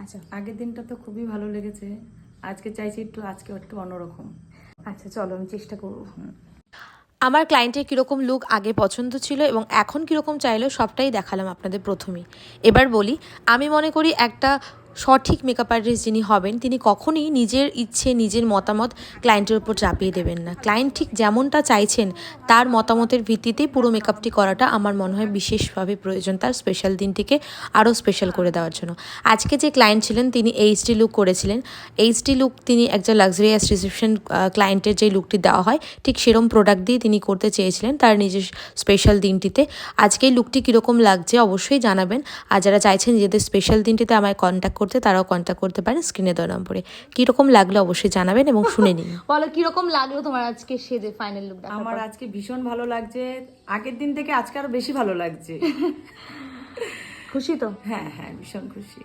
আচ্ছা আগের দিনটা তো খুবই ভালো লেগেছে, আজকে চাইছি আজকে একটু অন্যরকম। আচ্ছা চলো আমি চেষ্টা করবো। আমার ক্লায়েন্টের কীরকম লুক আগে পছন্দ ছিল এবং এখন কীরকম চাইলো সবটাই দেখালাম আপনাদের প্রথমেই। এবার বলি, আমি মনে করি একটা সঠিক মেকআপ আর্টিস্ট যিনি হবেন তিনি কখনই নিজের ইচ্ছে নিজের মতামত ক্লায়েন্টের উপর চাপিয়ে দেবেন না। ক্লায়েন্ট ঠিক যেমনটা চাইছেন তার মতামতের ভিত্তিতেই পুরো মেকআপটি করাটা আমার মনে হয় বিশেষভাবে প্রয়োজন, তার স্পেশাল দিনটিকে আরও স্পেশাল করে দেওয়ার জন্য। আজকে যে ক্লায়েন্ট ছিলেন তিনি এইচডি লুক করেছিলেন। এইচডি লুক তিনি একটা লাক্সারিয়াস রিসেপশন ক্লায়েন্টের যে লুকটি দেওয়া হয় ঠিক সেরম প্রোডাক্ট দিয়ে তিনি করতে চেয়েছিলেন তার নিজের স্পেশাল দিনটিতে। আজকে এই লুকটি কীরকম লাগছে অবশ্যই জানাবেন। আর যারা চাইছেন নিজেদের স্পেশাল দিনটিতে আমায় কন্ট্যাক্ট করতে তারাও কন্ট্যাক্ট করতে পারেন স্ক্রিনে দেওয়া নম্বরে। কীরকম লাগলো অবশ্যই জানাবেন এবং শুনে নিন। বলো কিরকম লাগলো তোমার আজকে সেজে ফাইনাল লুক? আমার আজকে ভীষণ ভালো লাগছে, আগের দিন থেকে আজকে আরো বেশি ভালো লাগছে। খুশি তো? হ্যাঁ হ্যাঁ, ভীষণ খুশি।